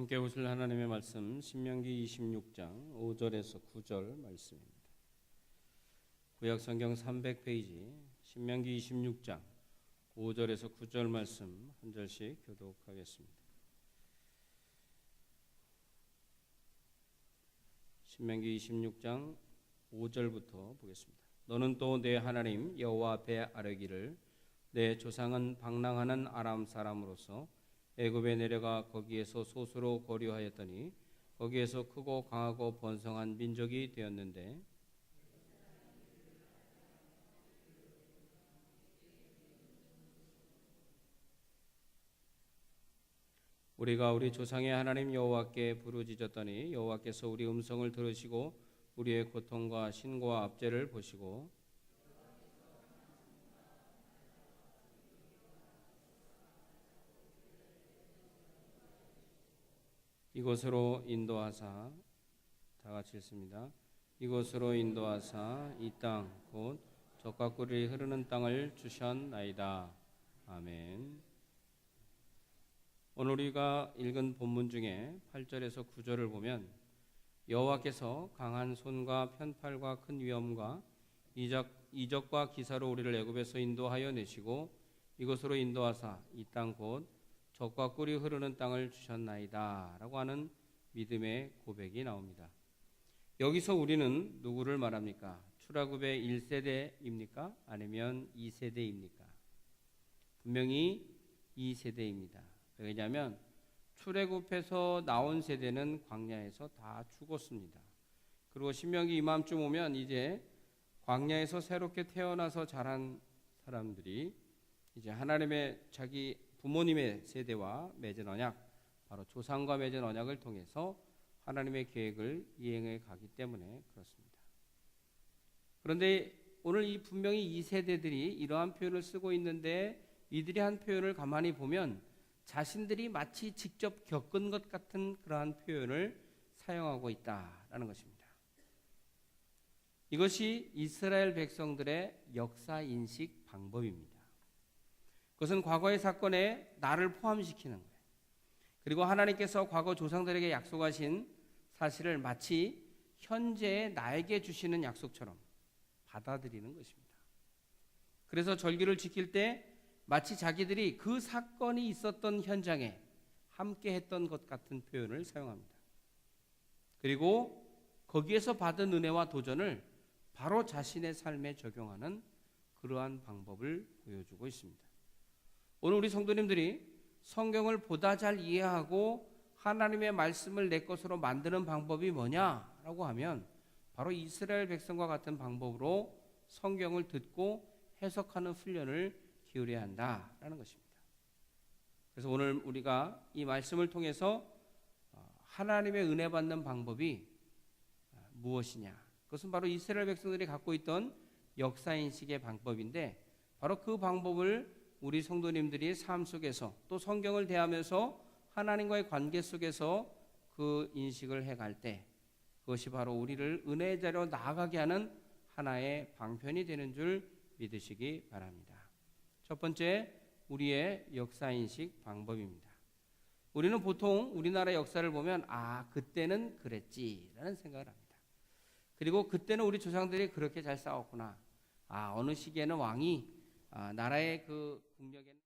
함께 보실 하나님의 말씀 신명기 26장 5절에서 9절 말씀입니다. 구약 성경 300페이지 신명기 26장 5절에서 9절 말씀 한 절씩 교독하겠습니다. 신명기 26장 5절부터 보겠습니다. 너는 또 내 하나님 여호와 앞에 아뢰기를 내 조상은 방랑하는 아람 사람으로서 애굽에 내려가 거기에서 소수로 거류하였더니 거기에서 크고 강하고 번성한 민족이 되었는데 우리가 우리 조상의 하나님 여호와께 부르짖었더니 여호와께서 우리 음성을 들으시고 우리의 고통과 신고와 압제를 보시고 이곳으로 인도하사 다 같이 읽습니다. 이곳으로 인도하사 이 땅 곧 젖과 꿀이 흐르는 땅을 주셨나이다. 아멘. 오늘 우리가 읽은 본문 중에 8절에서 9절을 보면 여호와께서 강한 손과 편팔과 큰 위엄과 이적과 기사로 우리를 애굽에서 인도하여 내시고 이곳으로 인도하사 이 땅 곧 젖과 꿀이 흐르는 땅을 주셨나이다 라고 하는 믿음의 고백이 나옵니다. 여기서 우리는 누구를 말합니까? 출애굽의 1세대입니까? 아니면 2세대입니까? 분명히 2세대입니다. 왜냐하면 출애굽에서 나온 세대는 광야에서 다 죽었습니다. 그리고 신명기 이맘쯤 오면 이제 광야에서 새롭게 태어나서 자란 사람들이 이제 하나님의 자기 부모님의 세대와 맺은 언약, 바로 조상과 맺은 언약을 통해서 하나님의 계획을 이행해 가기 때문에 그렇습니다. 그런데 오늘 이 분명히 이 세대들이 이러한 표현을 쓰고 있는데 이들이 한 표현을 가만히 보면 자신들이 마치 직접 겪은 것 같은 그러한 표현을 사용하고 있다라는 것입니다. 이것이 이스라엘 백성들의 역사 인식 방법입니다. 그것은 과거의 사건에 나를 포함시키는 거예요. 그리고 하나님께서 과거 조상들에게 약속하신 사실을 마치 현재의 나에게 주시는 약속처럼 받아들이는 것입니다. 그래서 절기를 지킬 때 마치 자기들이 그 사건이 있었던 현장에 함께 했던 것 같은 표현을 사용합니다. 그리고 거기에서 받은 은혜와 도전을 바로 자신의 삶에 적용하는 그러한 방법을 보여주고 있습니다. 오늘 우리 성도님들이 성경을 보다 잘 이해하고 하나님의 말씀을 내 것으로 만드는 방법이 뭐냐라고 하면 바로 이스라엘 백성과 같은 방법으로 성경을 듣고 해석하는 훈련을 기울여야 한다라는 것입니다. 그래서 오늘 우리가 이 말씀을 통해서 하나님의 은혜 받는 방법이 무엇이냐, 그것은 바로 이스라엘 백성들이 갖고 있던 역사인식의 방법인데 바로 그 방법을 우리 성도님들이 삶 속에서 또 성경을 대하면서 하나님과의 관계 속에서 그 인식을 해갈 때 그것이 바로 우리를 은혜의 자리로 나아가게 하는 하나의 방편이 되는 줄 믿으시기 바랍니다. 첫 번째, 우리의 역사인식 방법입니다. 우리는 보통 우리나라 역사를 보면 그때는 그랬지라는 생각을 합니다. 그리고 그때는 우리 조상들이 그렇게 잘 싸웠구나. 어느 시기에는 왕이 나라의 그 국력에는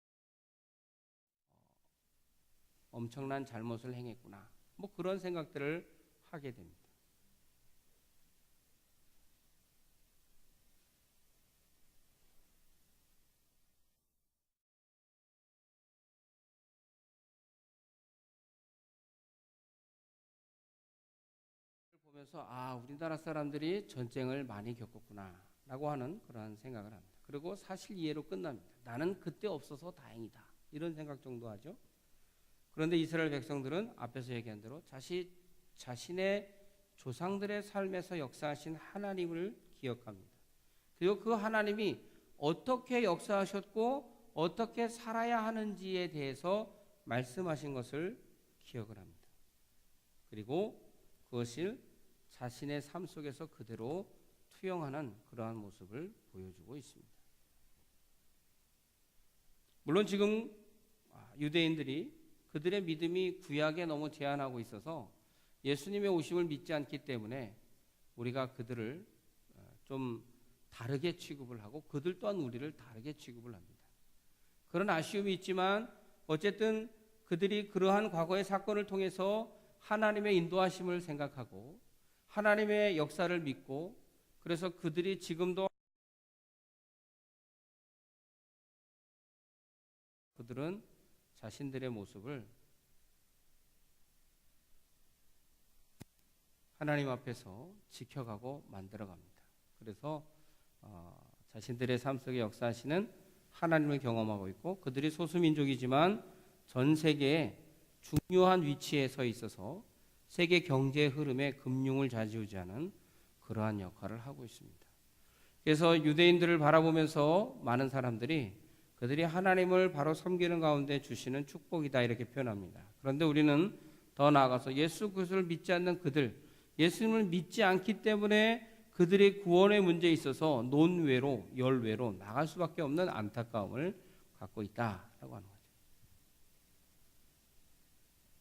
엄청난 잘못을 행했구나. 그런 생각들을 하게 됩니다. 보면서 우리나라 사람들이 전쟁을 많이 겪었구나 라고 하는 그러한 생각을 합니다. 그리고 사실 이해로 끝납니다. 나는 그때 없어서 다행이다 이런 생각 정도 하죠. 그런데 이스라엘 백성들은 앞에서 얘기한 대로 자신의 조상들의 삶에서 역사하신 하나님을 기억합니다. 그리고 그 하나님이 어떻게 역사하셨고 어떻게 살아야 하는지에 대해서 말씀하신 것을 기억을 합니다. 그리고 그것을 자신의 삶 속에서 그대로 투영하는 그러한 모습을 보여주고 있습니다. 물론 지금 유대인들이 그들의 믿음이 구약에 너무 제한하고 있어서 예수님의 오심을 믿지 않기 때문에 우리가 그들을 좀 다르게 취급을 하고 그들 또한 우리를 다르게 취급을 합니다. 그런 아쉬움이 있지만 어쨌든 그들이 그러한 과거의 사건을 통해서 하나님의 인도하심을 생각하고 하나님의 역사를 믿고 그래서 그들이 지금도 그들은 자신들의 모습을 하나님 앞에서 지켜가고 만들어갑니다. 그래서 자신들의 삶 속에 역사하시는 하나님을 경험하고 있고 그들이 소수민족이지만 전 세계에 중요한 위치에 서 있어서 세계 경제 흐름에 금융을 좌지우지하는 그러한 역할을 하고 있습니다. 그래서 유대인들을 바라보면서 많은 사람들이 그들이 하나님을 바로 섬기는 가운데 주시는 축복이다 이렇게 표현합니다. 그런데 우리는 더 나아가서 예수 그리스도를 믿지 않는 그들, 예수님을 믿지 않기 때문에 그들의 구원의 문제에 있어서 논외로 열외로 나갈 수밖에 없는 안타까움을 갖고 있다라고 하는 거죠.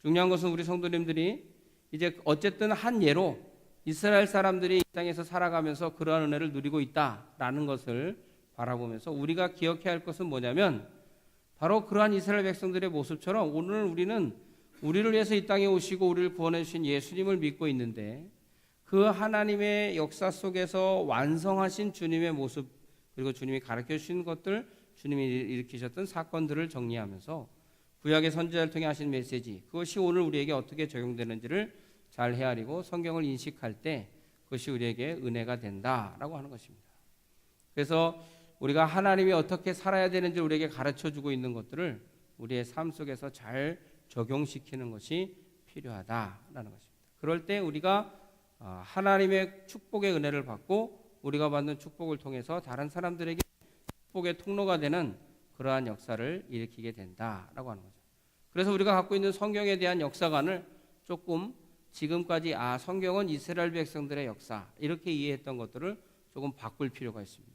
중요한 것은 우리 성도님들이 이제 어쨌든 한 예로 이스라엘 사람들이 이 땅에서 살아가면서 그러한 은혜를 누리고 있다라는 것을 바라보면서 우리가 기억해야 할 것은 뭐냐면 바로 그러한 이스라엘 백성들의 모습처럼 오늘 우리는 우리를 위해서 이 땅에 오시고 우리를 구원해 주신 예수님을 믿고 있는데 그 하나님의 역사 속에서 완성하신 주님의 모습 그리고 주님이 가르쳐 주신 것들 주님이 일으키셨던 사건들을 정리하면서 구약의 선지자를 통해 하신 메시지 그것이 오늘 우리에게 어떻게 적용되는지를 잘 헤아리고 성경을 인식할 때 그것이 우리에게 은혜가 된다라고 하는 것입니다. 그래서 우리가 하나님이 어떻게 살아야 되는지 우리에게 가르쳐주고 있는 것들을 우리의 삶 속에서 잘 적용시키는 것이 필요하다라는 것입니다. 그럴 때 우리가 하나님의 축복의 은혜를 받고 우리가 받는 축복을 통해서 다른 사람들에게 축복의 통로가 되는 그러한 역사를 일으키게 된다라고 하는 거죠. 그래서 우리가 갖고 있는 성경에 대한 역사관을 조금 지금까지 성경은 이스라엘 백성들의 역사 이렇게 이해했던 것들을 조금 바꿀 필요가 있습니다.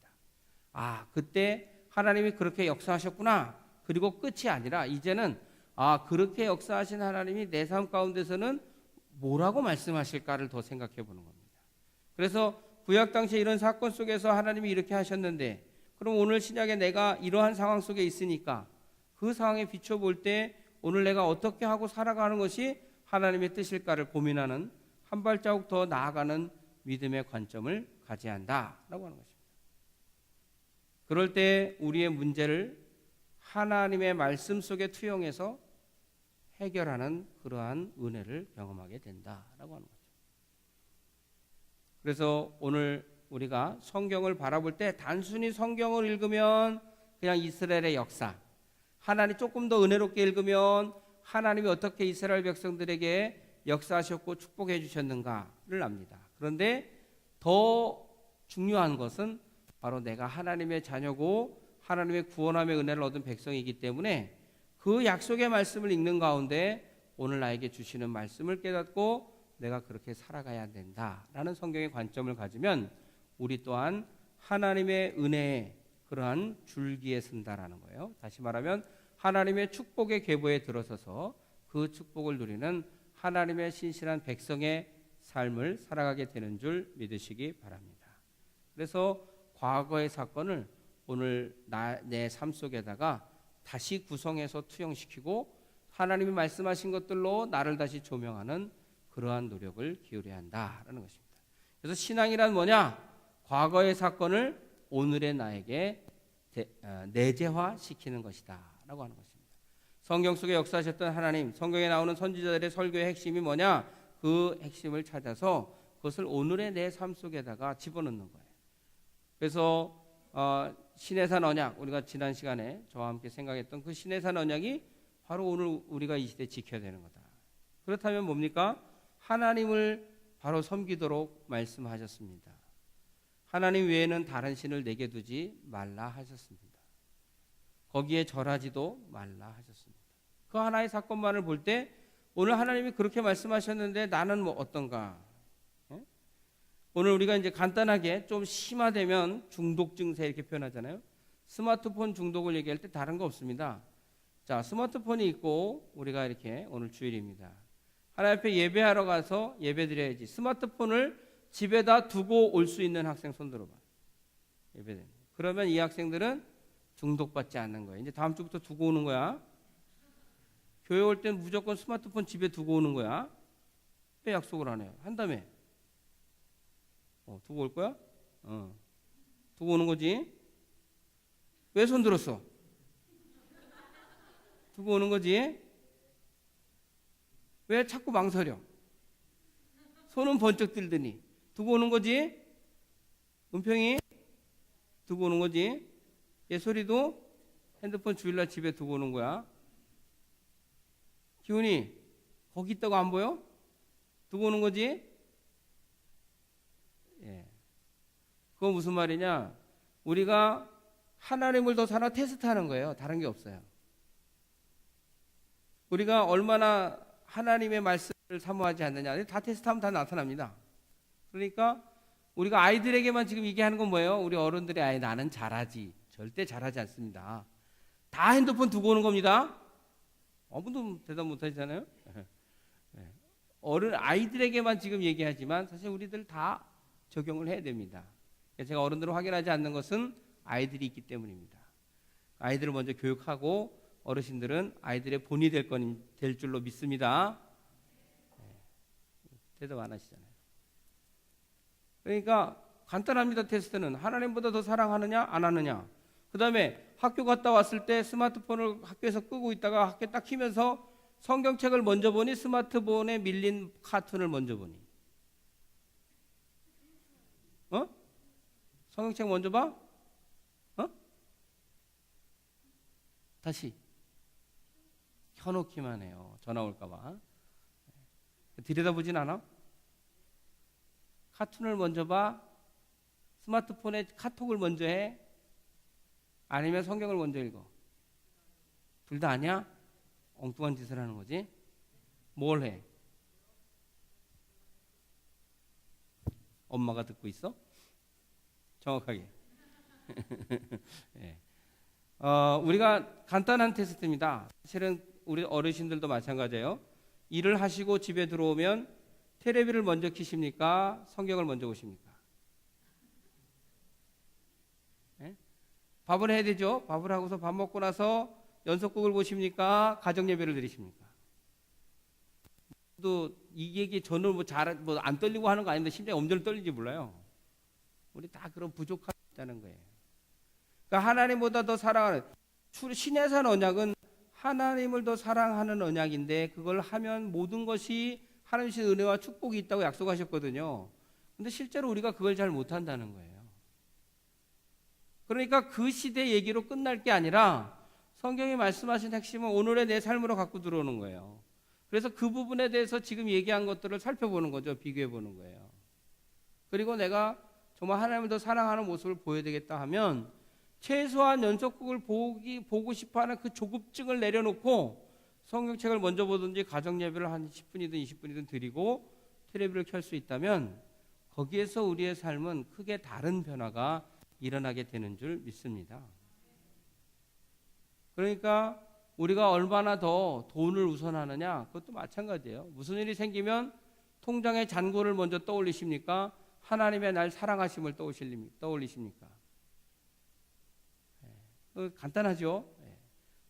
그때 하나님이 그렇게 역사하셨구나. 그리고 끝이 아니라 이제는 그렇게 역사하신 하나님이 내 삶 가운데서는 뭐라고 말씀하실까를 더 생각해 보는 겁니다. 그래서 구약 당시에 이런 사건 속에서 하나님이 이렇게 하셨는데 그럼 오늘 신약에 내가 이러한 상황 속에 있으니까 그 상황에 비춰볼 때 오늘 내가 어떻게 하고 살아가는 것이 하나님의 뜻일까를 고민하는 한 발자국 더 나아가는 믿음의 관점을 가져야 한다라고 하는 것입니다. 그럴 때 우리의 문제를 하나님의 말씀 속에 투영해서 해결하는 그러한 은혜를 경험하게 된다라고 하는 거죠. 그래서 오늘 우리가 성경을 바라볼 때 단순히 성경을 읽으면 그냥 이스라엘의 역사, 하나님 조금 더 은혜롭게 읽으면 하나님이 어떻게 이스라엘 백성들에게 역사하셨고 축복해 주셨는가를 압니다. 그런데 더 중요한 것은 바로 내가 하나님의 자녀고 하나님의 구원함의 은혜를 얻은 백성이기 때문에 그 약속의 말씀을 읽는 가운데 오늘 나에게 주시는 말씀을 깨닫고 내가 그렇게 살아가야 된다라는 성경의 관점을 가지면 우리 또한 하나님의 은혜에 그러한 줄기에 쓴다라는 거예요. 다시 말하면 하나님의 축복의 계보에 들어서서 그 축복을 누리는 하나님의 신실한 백성의 삶을 살아가게 되는 줄 믿으시기 바랍니다. 그래서 과거의 사건을 오늘 내 삶 속에다가 다시 구성해서 투영시키고 하나님이 말씀하신 것들로 나를 다시 조명하는 그러한 노력을 기울여야 한다라는 것입니다. 그래서 신앙이란 뭐냐? 과거의 사건을 오늘의 나에게 내재화시키는 것이다 라고 하는 것입니다. 성경 속에 역사하셨던 하나님, 성경에 나오는 선지자들의 설교의 핵심이 뭐냐? 그 핵심을 찾아서 그것을 오늘의 내 삶 속에다가 집어넣는 거예요. 그래서 신해산 언약, 우리가 지난 시간에 저와 함께 생각했던 그 신해산 언약이 바로 오늘 우리가 이 시대에 지켜야 되는 거다. 그렇다면 뭡니까? 하나님을 바로 섬기도록 말씀하셨습니다. 하나님 외에는 다른 신을 내게 두지 말라 하셨습니다. 거기에 절하지도 말라 하셨습니다. 그 하나의 사건만을 볼 때 오늘 하나님이 그렇게 말씀하셨는데 나는 뭐 어떤가? 오늘 우리가 이제 간단하게 좀 심화되면 중독 증세 이렇게 표현하잖아요. 스마트폰 중독을 얘기할 때 다른 거 없습니다. 자, 스마트폰이 있고 우리가 이렇게 오늘 주일입니다. 하나님 앞에 예배하러 가서 예배 드려야지. 스마트폰을 집에다 두고 올 수 있는 학생 손 들어봐. 예배. 그러면 이 학생들은 중독받지 않는 거야. 이제 다음 주부터 두고 오는 거야. 교회 올 땐 무조건 스마트폰 집에 두고 오는 거야. 왜 약속을 안 해요? 한다며. 두고 올 거야? 두고 오는 거지. 왜 손 들었어? 두고 오는 거지. 왜 자꾸 망설여? 손은 번쩍 들더니 두고 오는 거지. 은평이 두고 오는 거지. 예솔이도 핸드폰 주일날 집에 두고 오는 거야. 기훈이 거기 있다고 안 보여? 두고 오는 거지. 예. 그거 무슨 말이냐? 우리가 하나님을 더 사랑 테스트하는 거예요. 다른 게 없어요. 우리가 얼마나 하나님의 말씀을 사모하지 않느냐, 다 테스트하면 다 나타납니다. 그러니까 우리가 아이들에게만 지금 얘기하는 건 뭐예요? 우리 어른들이 아예 나는 잘하지. 절대 잘하지 않습니다. 다 핸드폰 두고 오는 겁니다. 아무도 대답 못 하시잖아요. 어른 아이들에게만 지금 얘기하지만 사실 우리들 다 적용을 해야 됩니다. 제가 어른들을 확인하지 않는 것은 아이들이 있기 때문입니다. 아이들을 먼저 교육하고 어르신들은 아이들의 본이 될 줄로 믿습니다. 대답 안 하시잖아요. 그러니까 간단합니다. 테스트는 하나님보다 더 사랑하느냐 안 하느냐. 그 다음에 학교 갔다 왔을 때 스마트폰을 학교에서 끄고 있다가 학교 딱 키면서 성경책을 먼저 보니 스마트폰에 밀린 카툰을 먼저 보니. 성경책 먼저 봐? 다시 켜놓기만 해요. 전화 올까봐. 들여다보진 않아? 카툰을 먼저 봐? 스마트폰에 카톡을 먼저 해? 아니면 성경을 먼저 읽어? 둘 다 아니야? 엉뚱한 짓을 하는 거지? 뭘 해? 엄마가 듣고 있어? 정확하게. 네. 우리가 간단한 테스트입니다. 사실은 우리 어르신들도 마찬가지예요. 일을 하시고 집에 들어오면 테레비를 먼저 켜십니까? 성경을 먼저 보십니까? 네? 밥을 해야 되죠. 밥을 하고서 밥 먹고 나서 연속극을 보십니까? 가정 예배를 드리십니까? 또 이 얘기 저는 안 떨리고 하는 거 아닌데 심장이 엄청 떨리지 몰라요. 우리 다 그런 부족함이 있다는 거예요. 그러니까 하나님보다 더 사랑하는 신해산 언약은 하나님을 더 사랑하는 언약인데 그걸 하면 모든 것이 하나님의 은혜와 축복이 있다고 약속하셨거든요. 근데 실제로 우리가 그걸 잘 못한다는 거예요. 그러니까 그 시대 얘기로 끝날 게 아니라 성경이 말씀하신 핵심은 오늘의 내 삶으로 갖고 들어오는 거예요. 그래서 그 부분에 대해서 지금 얘기한 것들을 살펴보는 거죠. 비교해 보는 거예요. 그리고 내가 정말 하나님을 더 사랑하는 모습을 보여야 되겠다 하면 최소한 연속극을 보고 싶어하는 그 조급증을 내려놓고 성경책을 먼저 보든지 가정 예배를 한 10분이든 20분이든 드리고 테레비를 켤 수 있다면 거기에서 우리의 삶은 크게 다른 변화가 일어나게 되는 줄 믿습니다. 그러니까 우리가 얼마나 더 돈을 우선하느냐 그것도 마찬가지예요. 무슨 일이 생기면 통장의 잔고를 먼저 떠올리십니까? 하나님의 날 사랑하심을 떠올리십니까? 간단하죠.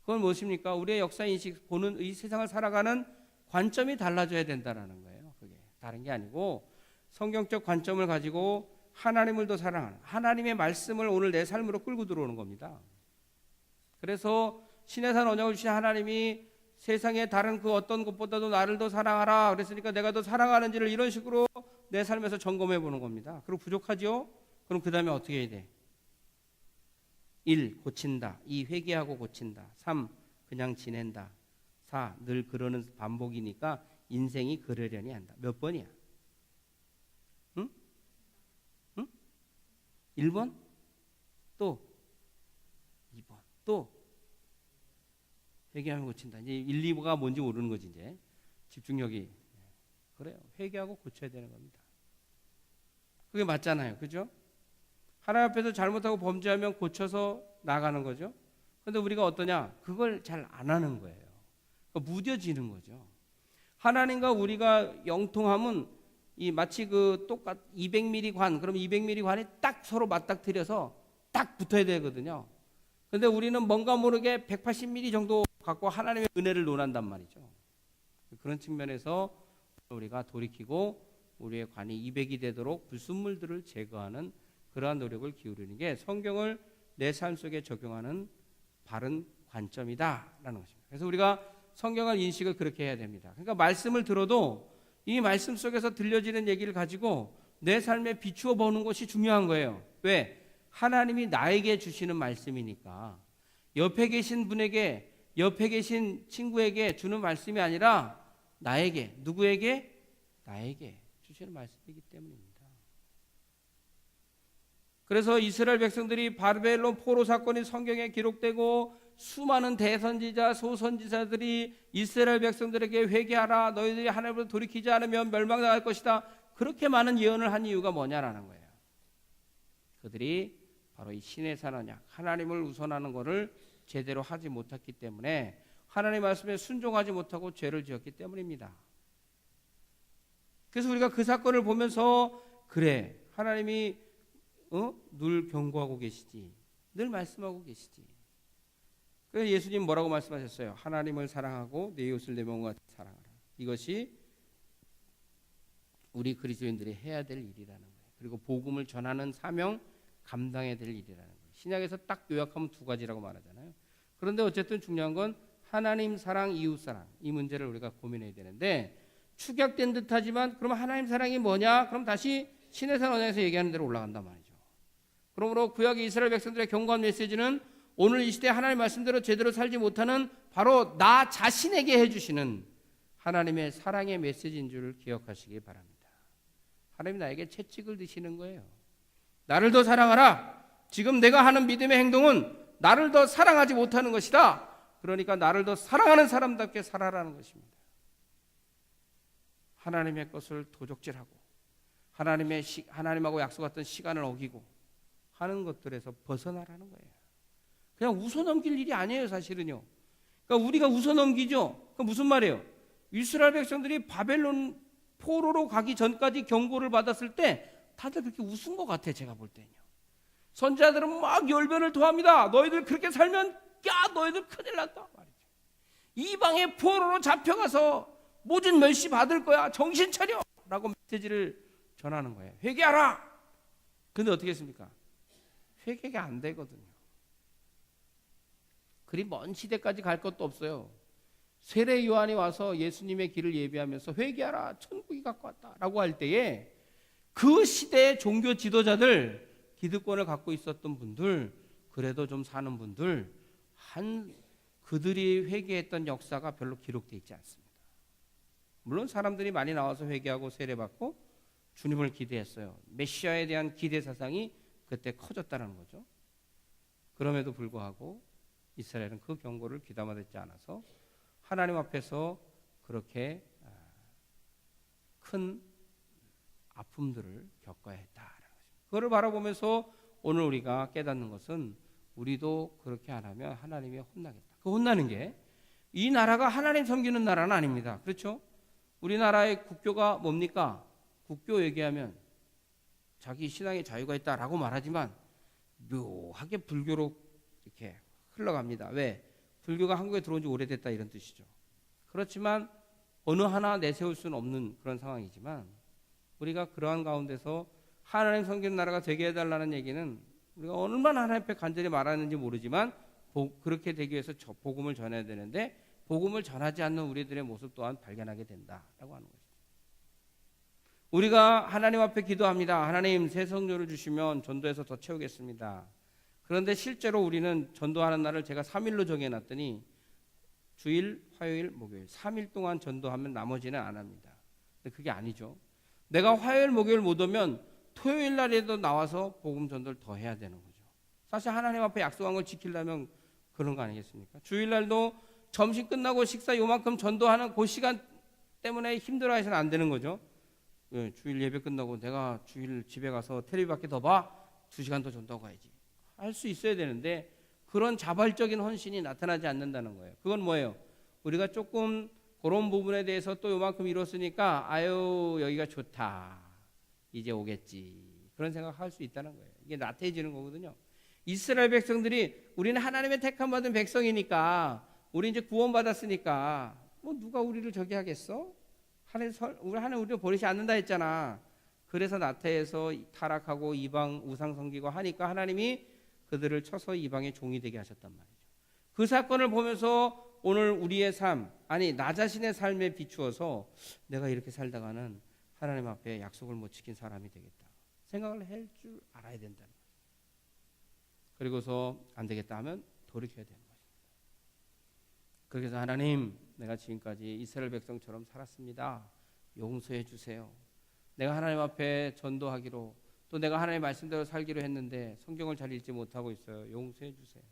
그건 무엇입니까? 우리의 역사 인식, 보는 이 세상을 살아가는 관점이 달라져야 된다는 거예요. 그게 다른 게 아니고 성경적 관점을 가지고 하나님을 더 사랑하는 하나님의 말씀을 오늘 내 삶으로 끌고 들어오는 겁니다. 그래서 신해산 언약을 주신 하나님이 세상의 다른 그 어떤 것보다도 나를 더 사랑하라 그랬으니까 내가 더 사랑하는지를 이런 식으로 내 삶에서 점검해 보는 겁니다. 그리고 부족하죠? 그럼 그 다음에 어떻게 해야 돼? 1. 고친다. 2. 회개하고 고친다. 3. 그냥 지낸다. 4. 늘 그러는 반복이니까 인생이 그러려니 한다. 몇 번이야? 응? 1번? 또 2번. 또 회개하면 고친다. 이제 1, 2가 뭔지 모르는 거지 이제. 집중력이. 그래요. 회개하고 고쳐야 되는 겁니다. 그게 맞잖아요. 그죠? 하나님 앞에서 잘못하고 범죄하면 고쳐서 나가는 거죠. 그런데 우리가 어떠냐? 그걸 잘 안 하는 거예요. 그러니까 무뎌지는 거죠. 하나님과 우리가 영통함은 이 마치 그 똑같 200mm 관, 그럼 200mm 관이 딱 서로 맞닥뜨려서 딱 붙어야 되거든요. 그런데 우리는 뭔가 모르게 180mm 정도 갖고 하나님의 은혜를 논한단 말이죠. 그런 측면에서 우리가 돌이키고 우리의 관이 200이 되도록 불순물들을 제거하는 그러한 노력을 기울이는 게 성경을 내 삶 속에 적용하는 바른 관점이다라는 것입니다. 그래서 우리가 성경을 인식을 그렇게 해야 됩니다. 그러니까 말씀을 들어도 이 말씀 속에서 들려지는 얘기를 가지고 내 삶에 비추어 보는 것이 중요한 거예요. 왜? 하나님이 나에게 주시는 말씀이니까. 옆에 계신 분에게, 옆에 계신 친구에게 주는 말씀이 아니라 나에게, 누구에게? 나에게 주시는 말씀이기 때문입니다. 그래서 이스라엘 백성들이 바벨론 포로 사건이 성경에 기록되고 수많은 대선지자, 소선지자들이 이스라엘 백성들에게 회개하라, 너희들이 하나님으로 돌이키지 않으면 멸망당할 것이다, 그렇게 많은 예언을 한 이유가 뭐냐라는 거예요. 그들이 바로 이 신의 산 언약, 하나님을 우선하는 것을 제대로 하지 못했기 때문에, 하나님 말씀에 순종하지 못하고 죄를 지었기 때문입니다. 그래서 우리가 그 사건을 보면서 그래, 하나님이 늘 경고하고 계시지, 늘 말씀하고 계시지. 그래서 예수님 뭐라고 말씀하셨어요? 하나님을 사랑하고 내 이웃을 내 몸과 같이 사랑하라. 이것이 우리 그리스도인들이 해야 될 일이라는 거예요. 그리고 복음을 전하는 사명, 감당해야 될 일이라는 거예요. 신약에서 딱 요약하면 두 가지라고 말하잖아요. 그런데 어쨌든 중요한 건 하나님 사랑, 이웃 사랑, 이 문제를 우리가 고민해야 되는데, 축약된 듯하지만 그럼 하나님 사랑이 뭐냐? 그럼 다시 신의 산 언약에서 얘기하는 대로 올라간단 말이죠. 그러므로 구약의 이스라엘 백성들의 경고한 메시지는 오늘 이 시대 하나님 말씀대로 제대로 살지 못하는 바로 나 자신에게 해주시는 하나님의 사랑의 메시지인 줄 기억하시기 바랍니다. 하나님이 나에게 채찍을 드시는 거예요. 나를 더 사랑하라. 지금 내가 하는 믿음의 행동은 나를 더 사랑하지 못하는 것이다. 그러니까 나를 더 사랑하는 사람답게 살아라는 것입니다. 하나님의 것을 도적질하고 하나님하고 약속했던 시간을 어기고 하는 것들에서 벗어나라는 거예요. 그냥 웃어넘길 일이 아니에요, 사실은요. 그러니까 우리가 웃어넘기죠. 그 무슨 말이에요? 이스라엘 백성들이 바벨론 포로로 가기 전까지 경고를 받았을 때 다들 그렇게 웃은 것 같아요, 제가 볼 때는요. 선지자들은 막 열변을 토합니다. 너희들 그렇게 살면 너희들 큰일 났다 말이죠. 이방의 포로로 잡혀가서 모진 멸시 받을 거야, 정신 차려 라고 메시지를 전하는 거예요. 회개하라. 근데 어떻게 했습니까? 회개가 안 되거든요. 그리 먼 시대까지 갈 것도 없어요. 세례 요한이 와서 예수님의 길을 예비하면서 회개하라, 천국이 갖고 왔다 라고 할 때에 그 시대의 종교 지도자들, 기득권을 갖고 있었던 분들, 그래도 좀 사는 분들, 그들이 회개했던 역사가 별로 기록되어 있지 않습니다. 물론 사람들이 많이 나와서 회개하고 세례받고 주님을 기대했어요. 메시아에 대한 기대 사상이 그때 커졌다는 거죠. 그럼에도 불구하고 이스라엘은 그 경고를 귀담아 듣지 않아서 하나님 앞에서 그렇게 큰 아픔들을 겪어야 했다라는 것입니다. 그거를 바라보면서 오늘 우리가 깨닫는 것은, 우리도 그렇게 안 하면 하나님이 혼나겠다. 그 혼나는 게 이 나라가 하나님 섬기는 나라는 아닙니다. 그렇죠? 우리나라의 국교가 뭡니까? 국교 얘기하면 자기 신앙의 자유가 있다라고 말하지만 묘하게 불교로 이렇게 흘러갑니다. 왜? 불교가 한국에 들어온 지 오래됐다 이런 뜻이죠. 그렇지만 어느 하나 내세울 수는 없는 그런 상황이지만, 우리가 그러한 가운데서 하나님 섬기는 나라가 되게 해달라는 얘기는 우리가 얼마나 하나님 앞에 간절히 말하는지 모르지만 그렇게 되기 위해서 복음을 전해야 되는데, 복음을 전하지 않는 우리들의 모습 또한 발견하게 된다라고 하는 것이죠. 우리가 하나님 앞에 기도합니다. 하나님 새 성료를 주시면 전도해서 더 채우겠습니다. 그런데 실제로 우리는 전도하는 날을 제가 3일로 정해놨더니 주일, 화요일, 목요일 3일 동안 전도하면 나머지는 안 합니다. 근데 그게 아니죠. 내가 화요일, 목요일 못 오면 토요일 날에도 나와서 복음 전도를 더 해야 되는 거죠. 사실 하나님 앞에 약속한 걸 지키려면 그런 거 아니겠습니까? 주일 날도 점심 끝나고 식사 요만큼 전도하는 그 시간 때문에 힘들어해서는 안 되는 거죠. 예, 주일 예배 끝나고 내가 주일 집에 가서 텔레비 밖에 더 봐? 2시간 더 전도하고 가야지. 할 수 있어야 되는데 그런 자발적인 헌신이 나타나지 않는다는 거예요. 그건 뭐예요? 우리가 조금 그런 부분에 대해서 또 요만큼 이뤘으니까 아유 여기가 좋다. 이제 오겠지. 그런 생각할 수 있다는 거예요. 이게 나태해지는 거거든요. 이스라엘 백성들이 우리는 하나님의 택함 받은 백성이니까 우리 이제 구원받았으니까 뭐 누가 우리를 저기 하겠어? 하나님 우리를 버리지 않는다 했잖아. 그래서 나태해서 타락하고 이방 우상 섬기고 하니까 하나님이 그들을 쳐서 이방의 종이 되게 하셨단 말이죠. 그 사건을 보면서 오늘 우리의 삶, 아니 나 자신의 삶에 비추어서 내가 이렇게 살다가는 하나님 앞에 약속을 못 지킨 사람이 되겠다 생각을 할 줄 알아야 된다는 거예요. 그리고서 안 되겠다 하면 돌이켜야 되는 것입니다. 그래서 하나님, 내가 지금까지 이스라엘 백성처럼 살았습니다. 용서해 주세요. 내가 하나님 앞에 전도하기로, 또 내가 하나님의 말씀대로 살기로 했는데 성경을 잘 읽지 못하고 있어요. 용서해 주세요.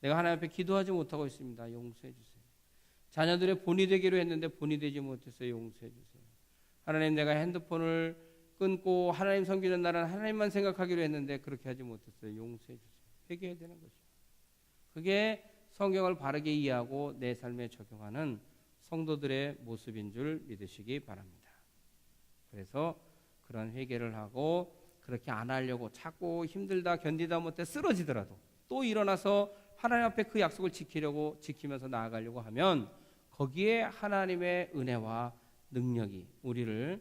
내가 하나님 앞에 기도하지 못하고 있습니다. 용서해 주세요. 자녀들의 본이 되기로 했는데 본이 되지 못했어요. 용서해 주세요. 하나님, 내가 핸드폰을 끊고 하나님 섬기는 날은 하나님만 생각하기로 했는데 그렇게 하지 못했어요. 용서해 주세요. 회개해야 되는 것이죠. 그게 성경을 바르게 이해하고 내 삶에 적용하는 성도들의 모습인 줄 믿으시기 바랍니다. 그래서 그런 회개를 하고 그렇게 안 하려고 자꾸 힘들다 견디다 못해 쓰러지더라도 또 일어나서 하나님 앞에 그 약속을 지키면서 나아가려고 하면 거기에 하나님의 은혜와 능력이 우리를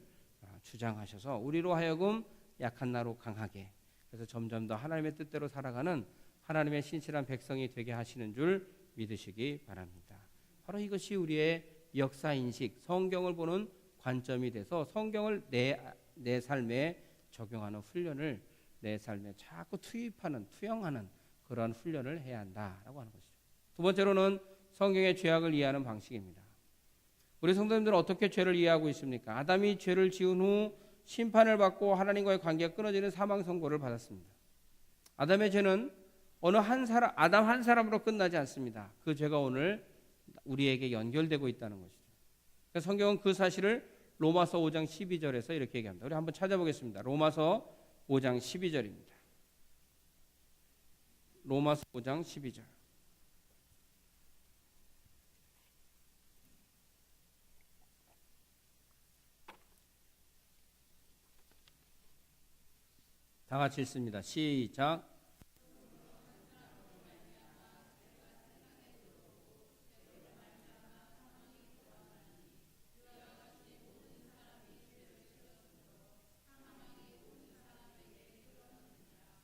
주장하셔서 우리로 하여금 약한 나로 강하게, 그래서 점점 더 하나님의 뜻대로 살아가는 하나님의 신실한 백성이 되게 하시는 줄 믿으시기 바랍니다. 바로 이것이 우리의 역사인식, 성경을 보는 관점이 돼서 성경을 내 삶에 적용하는 훈련을 내 삶에 자꾸 투영하는 그런 훈련을 해야 한다라고 하는 것이죠. 두 번째로는 성경의 죄악을 이해하는 방식입니다. 우리 성도님들은 어떻게 죄를 이해하고 있습니까? 아담이 죄를 지은 후 심판을 받고 하나님과의 관계가 끊어지는 사망 선고를 받았습니다. 아담의 죄는 아담 한 사람으로 끝나지 않습니다. 그 죄가 오늘 우리에게 연결되고 있다는 것이죠. 그래서 성경은 그 사실을 로마서 5장 12절에서 이렇게 얘기합니다. 우리 한번 찾아보겠습니다. 로마서 5장 12절입니다. 로마서 5장 12절. 다 같이 읽습니다. 시작.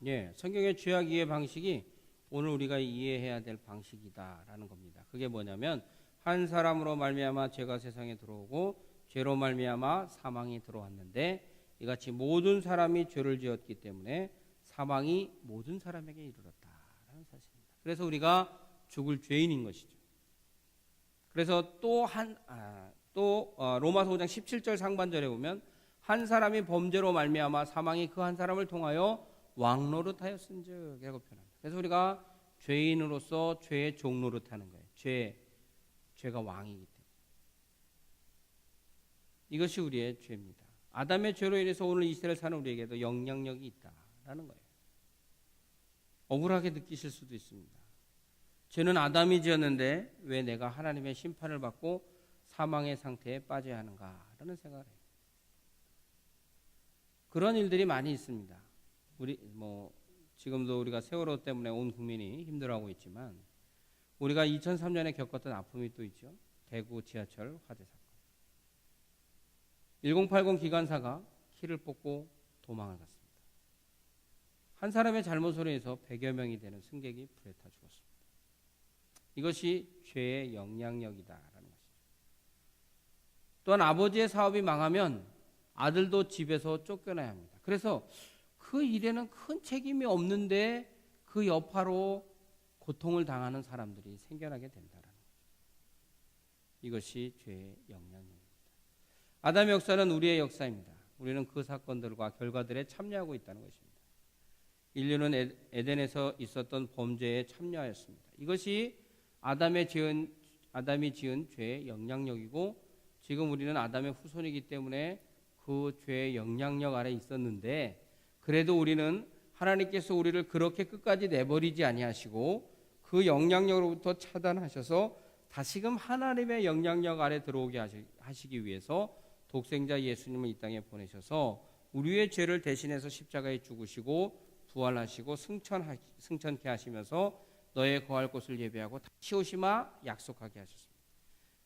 예, 성경의 죄악 이해 방식이 오늘 우리가 이해해야 될 방식이다라는 겁니다. 그게 뭐냐면 한 사람으로 말미암아 죄가 세상에 들어오고 죄로 말미암아 사망이 들어왔는데 이같이 모든 사람이 죄를 지었기 때문에 사망이 모든 사람에게 이르렀다라는 사실입니다. 그래서 우리가 죽을 죄인인 것이죠. 그래서 로마서 5장 17절 상반절에 보면 한 사람이 범죄로 말미암아 사망이 그 한 사람을 통하여 왕노릇하였은즉 이라고 표현합니다. 그래서 우리가 죄인으로서 죄의 종노릇하는 거예요. 죄가 왕이기 때문에 이것이 우리의 죄입니다. 아담의 죄로 인해서 오늘 이 시대를 사는 우리에게도 영향력이 있다라는 거예요. 억울하게 느끼실 수도 있습니다. 죄는 아담이 지었는데 왜 내가 하나님의 심판을 받고 사망의 상태에 빠져야 하는가라는 생각을 해요. 그런 일들이 많이 있습니다. 지금도 우리가 세월호 때문에 온 국민이 힘들어하고 있지만 우리가 2003년에 겪었던 아픔이 또 있죠. 대구 지하철 화재 사건. 1080 기관사가 키를 뽑고 도망을 갔습니다. 한 사람의 잘못으로 인해서 100여 명이 되는 승객이 불에 타 죽었습니다. 이것이 죄의 영향력이다라는 것이죠. 또한 아버지의 사업이 망하면 아들도 집에서 쫓겨나야 합니다. 그래서 그 일에는 큰 책임이 없는데 그 여파로 고통을 당하는 사람들이 생겨나게 된다는 거죠. 이것이 죄의 영향력입니다. 아담의 역사는 우리의 역사입니다. 우리는 그 사건들과 결과들에 참여하고 있다는 것입니다. 인류는 에덴에서 있었던 범죄에 참여하였습니다. 이것이 아담이 지은 죄의 영향력이고 지금 우리는 아담의 후손이기 때문에 그 죄의 영향력 아래 있었는데 그래도 우리는 하나님께서 우리를 그렇게 끝까지 내버리지 아니하시고 그 영향력으로부터 차단하셔서 다시금 하나님의 영향력 아래 들어오게 하시기 위해서 독생자 예수님을 이 땅에 보내셔서 우리의 죄를 대신해서 십자가에 죽으시고 부활하시고 승천케 하시면서 너의 거할 곳을 예비하고 다시 오시마 약속하게 하셨습니다.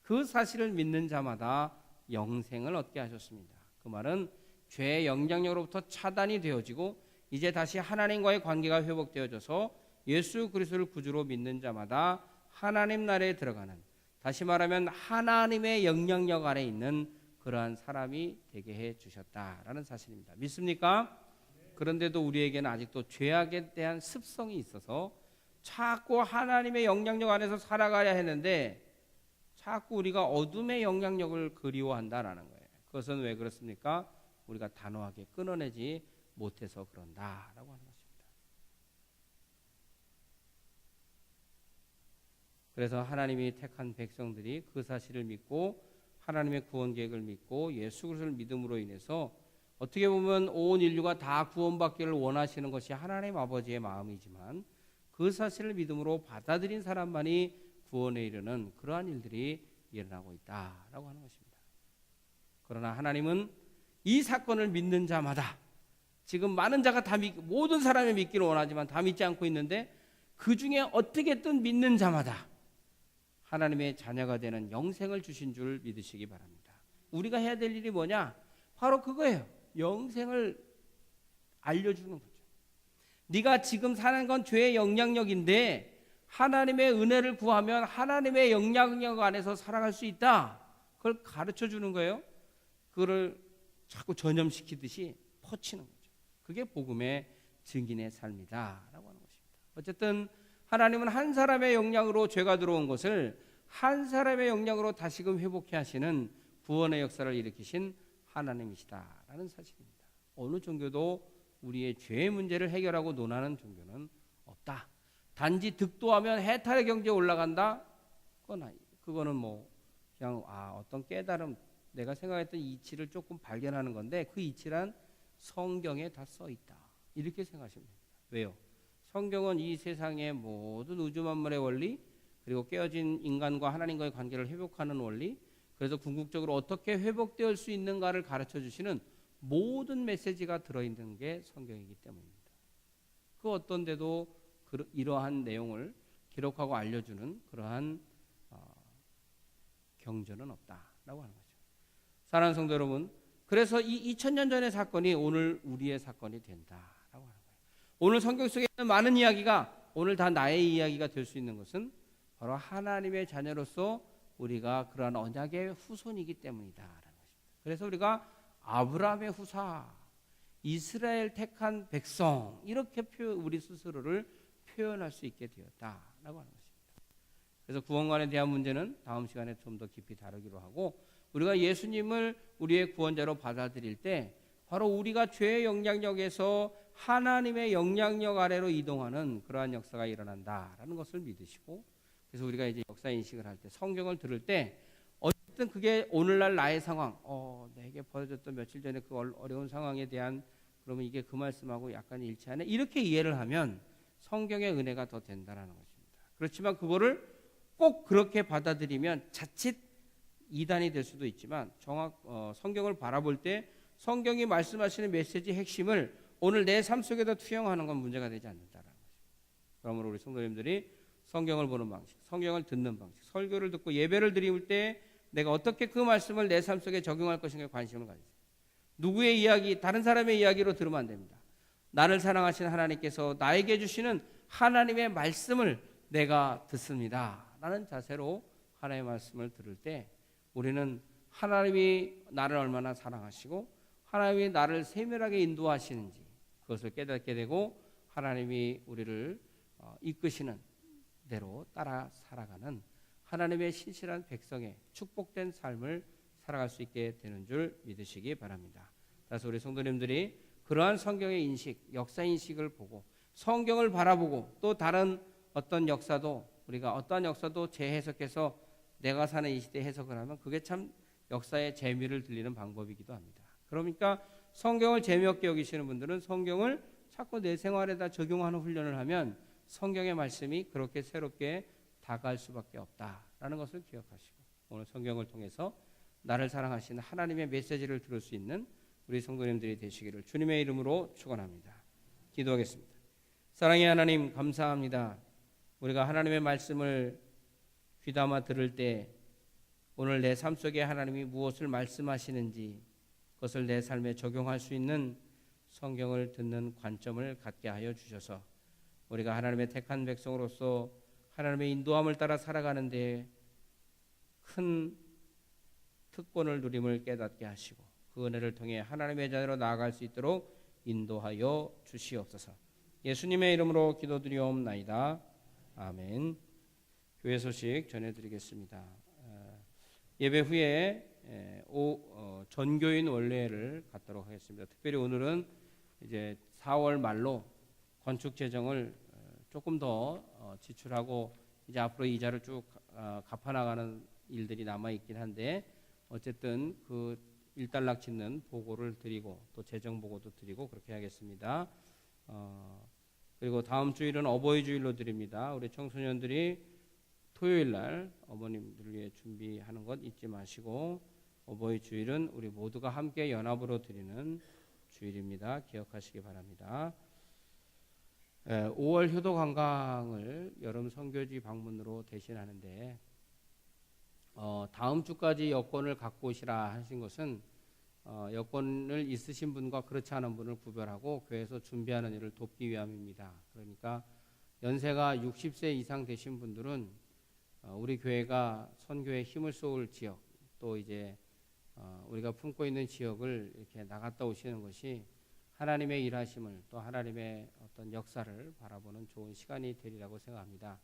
그 사실을 믿는 자마다 영생을 얻게 하셨습니다. 그 말은 죄의 영향력으로부터 차단이 되어지고 이제 다시 하나님과의 관계가 회복되어져서 예수 그리스도를 구주로 믿는 자마다 하나님 나라에 들어가는, 다시 말하면 하나님의 영향력 아래 있는 그러한 사람이 되게 해 주셨다라는 사실입니다. 믿습니까? 그런데도 우리에게는 아직도 죄악에 대한 습성이 있어서 자꾸 하나님의 영향력 안에서 살아가야 했는데 자꾸 우리가 어둠의 영향력을 그리워한다라는 거예요. 그것은 왜 그렇습니까? 우리가 단호하게 끊어내지 못해서 그런다라고 하는 것입니다. 그래서 하나님이 택한 백성들이 그 사실을 믿고 하나님의 구원 계획을 믿고 예수 그리스도를 믿음으로 인해서 어떻게 보면 온 인류가 다 구원받기를 원하시는 것이 하나님 아버지의 마음이지만 그 사실을 믿음으로 받아들인 사람만이 구원에 이르는 그러한 일들이 일어나고 있다라고 하는 것입니다. 그러나 하나님은 이 사건을 믿는 자마다 지금 많은 자가 다 모든 사람이 믿기를 원하지만 다 믿지 않고 있는데 그 중에 어떻게든 믿는 자마다 하나님의 자녀가 되는 영생을 주신 줄 믿으시기 바랍니다. 우리가 해야 될 일이 뭐냐? 바로 그거예요. 영생을 알려주는 거죠. 네가 지금 사는 건 죄의 영향력인데 하나님의 은혜를 구하면 하나님의 영향력 안에서 살아갈 수 있다. 그걸 가르쳐 주는 거예요. 그거를 자꾸 전염시키듯이 퍼치는 거죠. 그게 복음의 증인의 삶이다라고 하는 것입니다. 어쨌든 하나님은 한 사람의 영향으로 죄가 들어온 것을 한 사람의 영향으로 다시금 회복해 하시는 구원의 역사를 일으키신 하나님이시다라는 사실입니다. 어느 종교도 우리의 죄의 문제를 해결하고 논하는 종교는 없다. 단지 득도하면 해탈의 경지에 올라간다. 그거는 뭐 그냥 어떤 깨달음, 내가 생각했던 이치를 조금 발견하는 건데 그 이치란 성경에 다 써 있다. 이렇게 생각하시면 됩니다. 왜요? 성경은 이 세상의 모든 우주 만물의 원리, 그리고 깨어진 인간과 하나님과의 관계를 회복하는 원리, 그래서 궁극적으로 어떻게 회복될 수 있는가를 가르쳐 주시는 모든 메시지가 들어있는 게 성경이기 때문입니다. 그 어떤 데도 이러한 내용을 기록하고 알려주는 그러한 경전은 없다라고 하는 거죠. 사랑하는 성도 여러분, 그래서 이 2000년 전의 사건이 오늘 우리의 사건이 된다라고 하는 거예요. 오늘 성경 속에 있는 많은 이야기가 오늘 다 나의 이야기가 될 수 있는 것은 바로 하나님의 자녀로서 우리가 그러한 언약의 후손이기 때문이다라는 것입니다. 그래서 우리가 아브라함의 후사, 이스라엘 택한 백성 이렇게 우리 스스로를 표현할 수 있게 되었다라고 하는 것입니다. 그래서 구원관에 대한 문제는 다음 시간에 좀 더 깊이 다루기로 하고, 우리가 예수님을 우리의 구원자로 받아들일 때 바로 우리가 죄의 영향력에서 하나님의 영향력 아래로 이동하는 그러한 역사가 일어난다라는 것을 믿으시고, 그래서 우리가 이제 역사 인식을 할 때 성경을 들을 때 어쨌든 그게 오늘날 나의 상황, 내게 벌어졌던 며칠 전에 그 어려운 상황에 대한, 그러면 이게 그 말씀하고 약간 일치하네, 이렇게 이해를 하면 성경의 은혜가 더 된다라는 것입니다. 그렇지만 그거를 꼭 그렇게 받아들이면 자칫 이단이 될 수도 있지만 성경을 바라볼 때 성경이 말씀하시는 메시지의 핵심을 오늘 내 삶 속에다 투영하는 건 문제가 되지 않는다라는 것입니다. 그러므로 우리 성도님들이 성경을 보는 방식, 성경을 듣는 방식, 설교를 듣고 예배를 드릴 때 내가 어떻게 그 말씀을 내 삶 속에 적용할 것인가에 관심을 가지세요. 누구의 이야기, 다른 사람의 이야기로 들으면 안 됩니다. 나를 사랑하시는 하나님께서 나에게 주시는 하나님의 말씀을 내가 듣습니다 라는 자세로 하나님의 말씀을 들을 때 우리는 하나님이 나를 얼마나 사랑하시고 하나님이 나를 세밀하게 인도하시는지 그것을 깨닫게 되고 하나님이 우리를 이끄시는 대로 따라 살아가는 하나님의 신실한 백성의 축복된 삶을 살아갈 수 있게 되는 줄 믿으시기 바랍니다. 그래서 우리 성도님들이 그러한 성경의 인식, 역사 인식을 보고 성경을 바라보고 또 다른 어떤 역사도 우리가 어떠한 역사도 재해석해서 내가 사는 이 시대에 해석을 하면 그게 참 역사의 재미를 들리는 방법이기도 합니다. 그러니까 성경을 재미없게 여기시는 분들은 성경을 자꾸 내 생활에다 적용하는 훈련을 하면 성경의 말씀이 그렇게 새롭게 다가갈 수밖에 없다라는 것을 기억하시고, 오늘 성경을 통해서 나를 사랑하시는 하나님의 메시지를 들을 수 있는 우리 성도님들이 되시기를 주님의 이름으로 축원합니다. 기도하겠습니다. 사랑의 하나님, 감사합니다. 우리가 하나님의 말씀을 귀담아 들을 때 오늘 내 삶 속에 하나님이 무엇을 말씀하시는지 그것을 내 삶에 적용할 수 있는 성경을 듣는 관점을 갖게 하여 주셔서 우리가 하나님의 택한 백성으로서 하나님의 인도함을 따라 살아가는데 큰 특권을 누림을 깨닫게 하시고 그 은혜를 통해 하나님의 자녀로 나아갈 수 있도록 인도하여 주시옵소서. 예수님의 이름으로 기도드리옵나이다. 아멘. 교회 소식 전해드리겠습니다. 예배 후에 전교인 원례를 갖도록 하겠습니다. 특별히 오늘은 이제 4월 말로 건축 재정을 조금 더 지출하고 이제 앞으로 이자를 쭉 갚아나가는 일들이 남아 있긴 한데, 어쨌든 그 일단락 짓는 보고를 드리고 또 재정 보고도 드리고 그렇게 하겠습니다. 그리고 다음 주일은 어버이 주일로 드립니다. 우리 청소년들이 토요일 날 어머님들을 위해 준비하는 것 잊지 마시고, 어버이 주일은 우리 모두가 함께 연합으로 드리는 주일입니다. 기억하시기 바랍니다. 5월 효도 관광을 여름 선교지 방문으로 대신하는데, 다음 주까지 여권을 갖고 오시라 하신 것은 여권을 있으신 분과 그렇지 않은 분을 구별하고 교회에서 준비하는 일을 돕기 위함입니다. 그러니까 연세가 60세 이상 되신 분들은 우리 교회가 선교에 힘을 쏟을 지역, 또 이제 우리가 품고 있는 지역을 이렇게 나갔다 오시는 것이 하나님의 일하심을, 또 하나님의 어떤 역사를 바라보는 좋은 시간이 되리라고 생각합니다.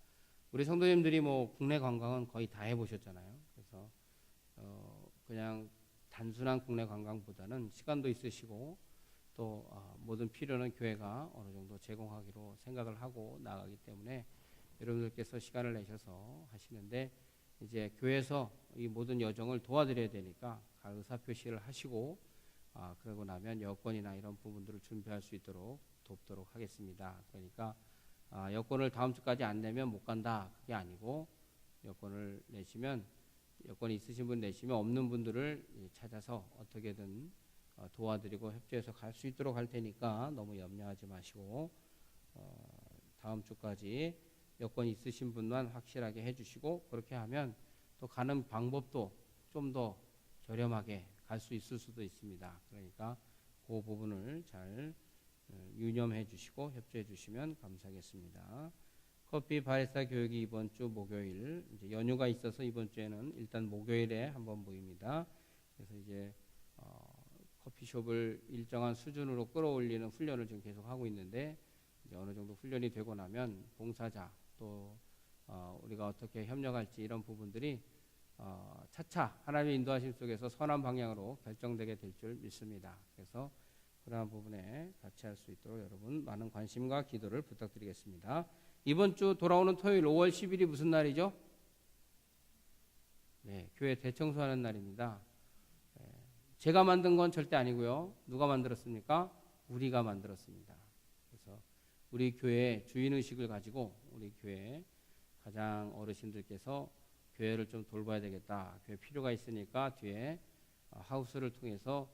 우리 성도님들이 뭐 국내 관광은 거의 다 해보셨잖아요. 그래서 그냥 단순한 국내 관광보다는 시간도 있으시고 또 모든 필요는 교회가 어느 정도 제공하기로 생각을 하고 나가기 때문에 여러분들께서 시간을 내셔서 하시는데, 이제 교회에서 이 모든 여정을 도와드려야 되니까 의사표시를 하시고 그러고 나면 여권이나 이런 부분들을 준비할 수 있도록 돕도록 하겠습니다. 그러니까 여권을 다음 주까지 안 내면 못 간다, 그게 아니고 여권을 내시면, 여권이 있으신 분 내시면 없는 분들을 찾아서 어떻게든 도와드리고 협조해서 갈 수 있도록 할 테니까 너무 염려하지 마시고 다음 주까지 여권 있으신 분만 확실하게 해주시고, 그렇게 하면 또 가는 방법도 좀 더 저렴하게 갈 수 있을 수도 있습니다. 그러니까 그 부분을 잘 유념해 주시고 협조해 주시면 감사하겠습니다. 커피 바리스타 교육이 이번 주 목요일, 이제 연휴가 있어서 이번 주에는 일단 목요일에 한번 모입니다. 그래서 이제 커피숍을 일정한 수준으로 끌어올리는 훈련을 지금 계속 하고 있는데, 이제 어느 정도 훈련이 되고 나면 봉사자, 또 우리가 어떻게 협력할지 이런 부분들이 차차 하나님의 인도하심 속에서 선한 방향으로 결정되게 될 줄 믿습니다. 그래서 그러한 부분에 같이 할 수 있도록 여러분 많은 관심과 기도를 부탁드리겠습니다. 이번 주 돌아오는 토요일 5월 10일이 무슨 날이죠? 네, 교회 대청소하는 날입니다. 제가 만든 건 절대 아니고요. 누가 만들었습니까? 우리가 만들었습니다. 그래서 우리 교회 주인의식을 가지고 우리 교회 가장 어르신들께서 교회를 좀 돌봐야 되겠다, 교회 필요가 있으니까 뒤에 하우스를 통해서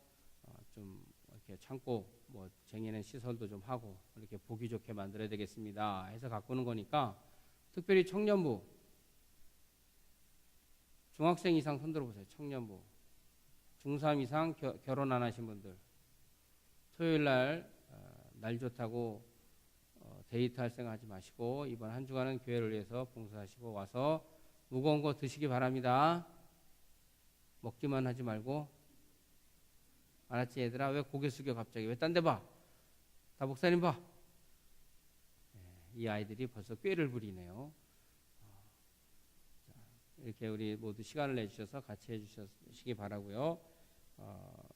좀 이렇게 창고 뭐 쟁이는 시설도 좀 하고 이렇게 보기 좋게 만들어야 되겠습니다 해서 갖고 오는 거니까, 특별히 청년부, 중학생 이상 손 들어보세요. 청년부, 중3 이상 결혼 안 하신 분들, 토요일 날 좋다고 데이트할 생각하지 마시고 이번 한 주간은 교회를 위해서 봉사하시고 와서 무거운 거 드시기 바랍니다. 먹기만 하지 말고. 알았지 얘들아? 왜 고개 숙여 갑자기? 왜 딴 데 봐? 다 목사님 봐. 이 아이들이 벌써 꾀를 부리네요. 이렇게 우리 모두 시간을 내주셔서 같이 해주시기 바라고요.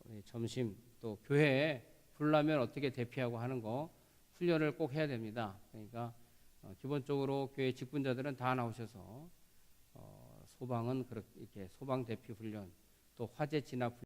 우리 점심 또 교회에 부르려면 어떻게 대피하고 하는 거 훈련을 꼭 해야 됩니다. 그러니까 기본적으로 교회 직분자들은 다 나오셔서 소방은 이렇게 소방 대피 훈련, 또 화재 진압 훈련,